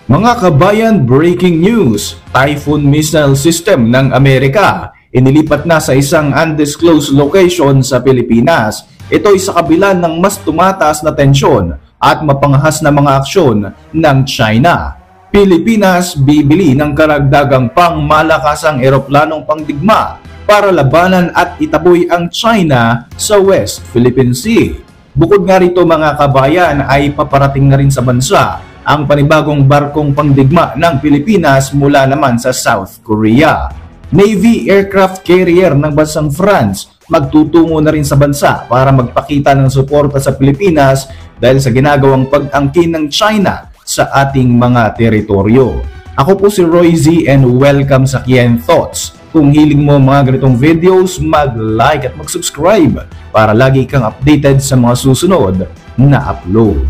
Mga kabayan, breaking news! Typhoon missile system ng Amerika inilipat na sa isang undisclosed location sa Pilipinas. Ito ay sa kabila ng mas tumataas na tensyon at mapangahas na mga aksyon ng China. Pilipinas bibili ng karagdagang pangmalakasang eroplanong pangdigma para labanan at itaboy ang China sa West Philippine Sea. Bukod nga rito mga kabayan ay paparating na rin sa bansa ang panibagong barkong pangdigma ng Pilipinas mula naman sa South Korea. Navy aircraft carrier ng bansang France magtutungo na rin sa bansa para magpakita ng suporta sa Pilipinas dahil sa ginagawang pag-angkin ng China sa ating mga teritoryo. Ako po si Roy Z and welcome sa Kian Thoughts. Kung hiling mo mga ganitong videos, mag-like at mag-subscribe para lagi kang updated sa mga susunod na upload.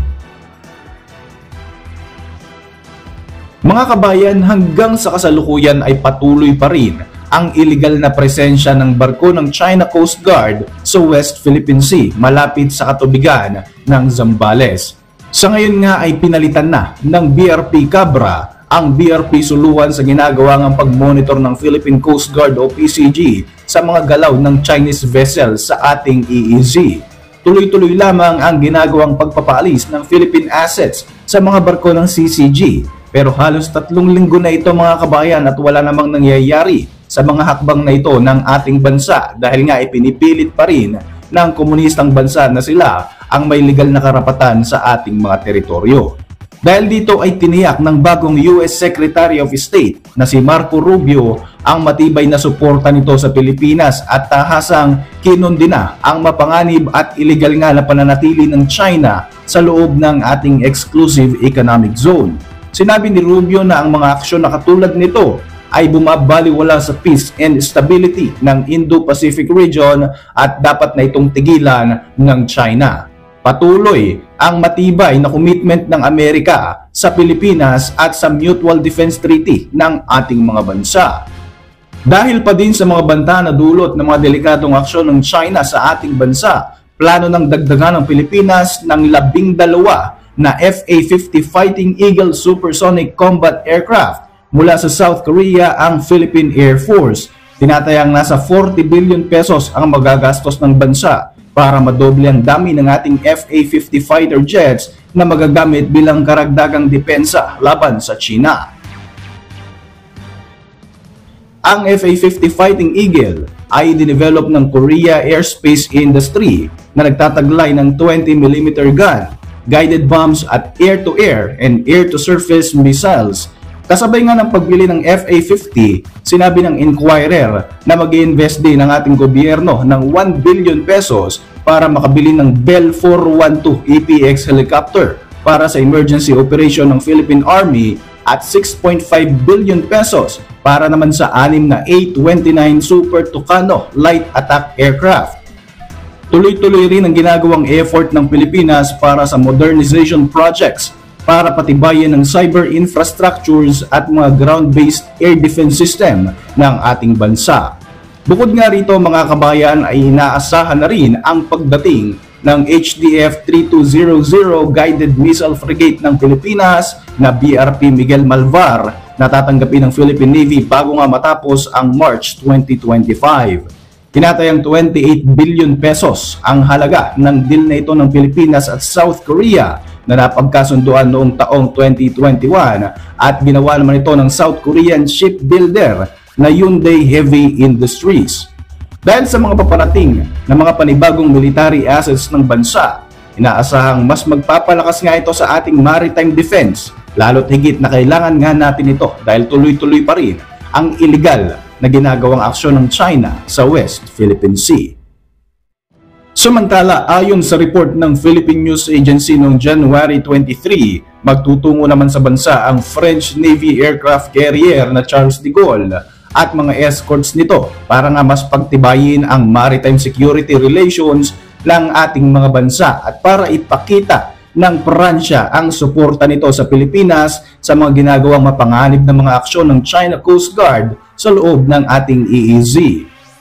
Mga kabayan, hanggang sa kasalukuyan ay patuloy pa rin ang iligal na presensya ng barko ng China Coast Guard sa West Philippine Sea malapit sa katubigan ng Zambales. Sa ngayon nga ay pinalitan na ng BRP Cabra ang BRP Suluan sa ginagawa ng pag-monitor ng Philippine Coast Guard o PCG sa mga galaw ng Chinese vessel sa ating EEZ. Tuloy-tuloy lamang ang ginagawang pagpapaalis ng Philippine assets sa mga barko ng CCG. Pero halos 3 linggo na ito mga kabayan at wala namang nangyayari sa mga hakbang na ito ng ating bansa dahil nga ipinipilit pa rin ng komunistang bansa na sila ang may legal na karapatan sa ating mga teritoryo. Dahil dito ay tiniyak ng bagong US Secretary of State na si Marco Rubio ang matibay na suporta nito sa Pilipinas at tahasang kinundina ang mapanganib at illegal nga na pananatili ng China sa loob ng ating exclusive economic zone. Sinabi ni Rubio na ang mga aksyon na katulad nito ay bumabaliwala sa peace and stability ng Indo-Pacific region at dapat na itong tigilan ng China. Patuloy ang matibay na commitment ng Amerika sa Pilipinas at sa Mutual Defense Treaty ng ating mga bansa. Dahil pa din sa mga banta na dulot ng mga delikadong aksyon ng China sa ating bansa, plano ng dagdagan ng Pilipinas ng 12 na FA-50 Fighting Eagle Supersonic Combat Aircraft mula sa South Korea ang Philippine Air Force. Tinatayang nasa 40 billion pesos ang magagastos ng bansa para madoble ang dami ng ating FA-50 fighter jets na magagamit bilang karagdagang depensa laban sa China. Ang FA-50 Fighting Eagle ay dinevelop ng Korea Aerospace Industry na nagtataglay ng 20mm gun, guided bombs at air-to-air and air-to-surface missiles. Kasabay nga ng pagbili ng FA-50, sinabi ng Inquirer na mag-i-invest din ng ating gobyerno ng 1 billion pesos para makabili ng Bell 412 EPX helicopter para sa emergency operation ng Philippine Army at 6.5 billion pesos para naman sa 6 na A-29 Super Tucano light attack aircraft. Tuloy-tuloy rin ang ginagawang effort ng Pilipinas para sa modernization projects para patibayan ng cyber infrastructures at mga ground-based air defense system ng ating bansa. Bukod nga rito mga kabayan ay inaasahan na rin ang pagdating ng HDF 3200 Guided Missile Frigate ng Pilipinas na BRP Miguel Malvar na tatanggapin ng Philippine Navy bago nga matapos ang March 2025. Tinatayang 28 billion pesos ang halaga ng deal na ito ng Pilipinas at South Korea na napagkasunduan noong taong 2021 at ginawa naman ito ng South Korean shipbuilder na Hyundai Heavy Industries. Dahil sa mga paparating na mga panibagong military assets ng bansa, inaasahang mas magpapalakas nga ito sa ating maritime defense, lalo't higit na kailangan nga natin ito dahil tuloy-tuloy pa rin ang illegal na ginagawang aksyon ng China sa West Philippine Sea. Samantala, ayon sa report ng Philippine News Agency noong January 23, magtutungo naman sa bansa ang French Navy aircraft carrier na Charles de Gaulle at mga escorts nito para nga mas pagtibayin ang maritime security relations ng ating mga bansa at para ipakita ng Pransya ang suporta nito sa Pilipinas sa mga ginagawang mapanganib na mga aksyon ng China Coast Guard sa loob ng ating EEZ.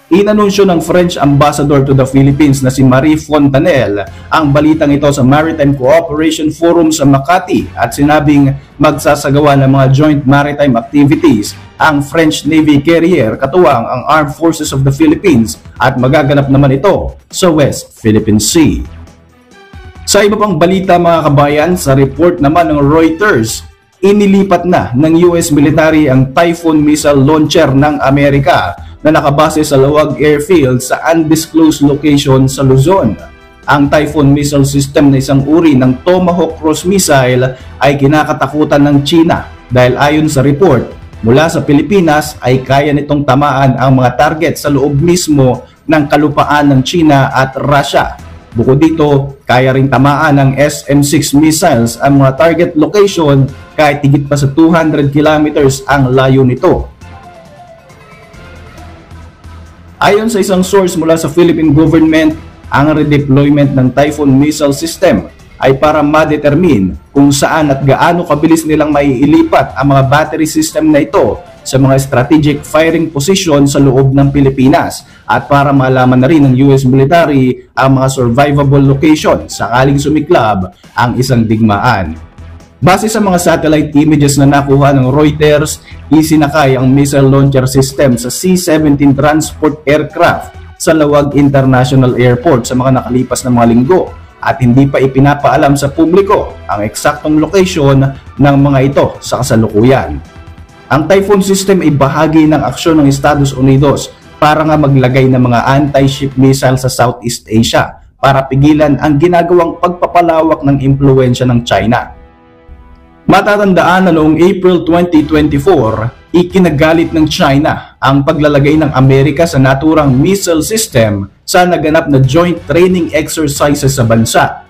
Inanunsyo ng French Ambassador to the Philippines na si Marie Fontanelle ang balitang ito sa Maritime Cooperation Forum sa Makati at sinabing magsasagawa ng mga joint maritime activities ang French Navy carrier katuwang ang Armed Forces of the Philippines at magaganap naman ito sa West Philippine Sea. Sa iba pang balita mga kabayan, sa report naman ng Reuters, inilipat na ng US military ang Typhoon missile launcher ng Amerika na nakabase sa Lawag Airfield sa undisclosed location sa Luzon. Ang Typhoon missile system na isang uri ng Tomahawk cruise missile ay kinakatakutan ng China dahil ayon sa report, mula sa Pilipinas ay kaya nitong tamaan ang mga target sa loob mismo ng kalupaan ng China at Russia. Bukod dito, kaya ring tamaan ng SM-6 missiles ang mga target location kahit higit pa sa 200 kilometers ang layo nito. Ayon sa isang source mula sa Philippine government, ang redeployment ng Typhoon missile system ay para ma-determine kung saan at gaano kabilis nilang maiilipat ang mga battery system na ito sa mga strategic firing position sa loob ng Pilipinas at para malaman na rin ng US military ang mga survivable location sakaling sumiklab ang isang digmaan. Base sa mga satellite images na nakuha ng Reuters, isinakay ang missile launcher system sa C-17 transport aircraft sa Lawag International Airport sa mga nakalipas na mga linggo at hindi pa ipinapaalam sa publiko ang eksaktong location ng mga ito sa kasalukuyan. Ang Typhoon system ay bahagi ng aksyon ng Estados Unidos para nga maglagay ng mga anti-ship missile sa Southeast Asia para pigilan ang ginagawang pagpapalawak ng impluwensya ng China. Matatandaan na noong April 2024, ikinagalit ng China ang paglalagay ng Amerika sa naturang missile system sa naganap na joint training exercises sa bansa.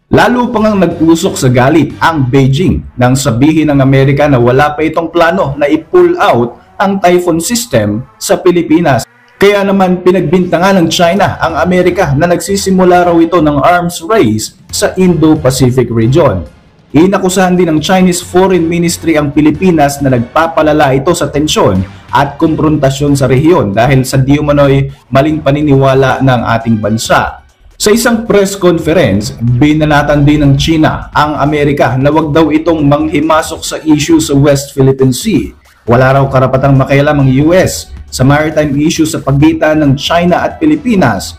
Lalo pang ang nag-usok sa galit ang Beijing nang sabihin ng Amerika na wala pa itong plano na i-pull out ang Typhoon system sa Pilipinas. Kaya naman pinagbintangan ng China ang Amerika na nagsisimula raw ito ng arms race sa Indo-Pacific region. Inakusahan din ng Chinese Foreign Ministry ang Pilipinas na nagpapalala ito sa tensyon at komprontasyon sa rehiyon dahil sa di umano'y maling paniniwala ng ating bansa. Sa isang press conference, binanatan din ng China ang Amerika na wag daw itong manghimasok sa issue sa West Philippine Sea. Wala raw karapatang makialam ang US sa maritime issue sa pagitan ng China at Pilipinas.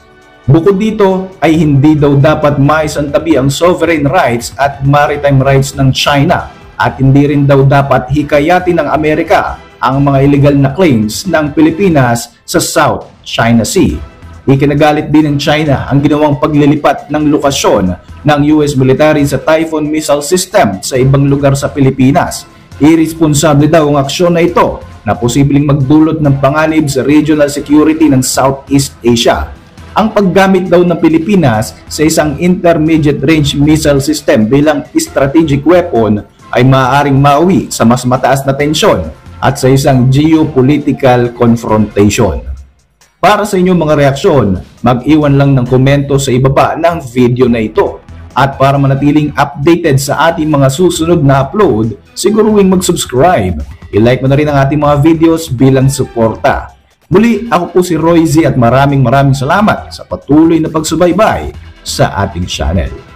Bukod dito ay hindi daw dapat maisantabi ang sovereign rights at maritime rights ng China at hindi rin daw dapat hikayatin ng Amerika ang mga illegal na claims ng Pilipinas sa South China Sea. Ikinagalit din ng China ang ginawang paglilipat ng lokasyon ng US military sa Typhoon missile system sa ibang lugar sa Pilipinas. Irresponsable daw ang aksyon na ito na posibleng magdulot ng panganib sa regional security ng Southeast Asia. Ang paggamit daw ng Pilipinas sa isang intermediate range missile system bilang strategic weapon ay maaaring mauwi sa mas mataas na tensyon at sa isang geopolitical confrontation. Para sa inyong mga reaksyon, mag-iwan lang ng komento sa ibaba ng video na ito. At para manatiling updated sa ating mga susunod na upload, siguruhin mag-subscribe. I-like mo na rin ang ating mga videos bilang suporta. Muli, ako po si Roy Z at maraming salamat sa patuloy na pagsubaybay sa ating channel.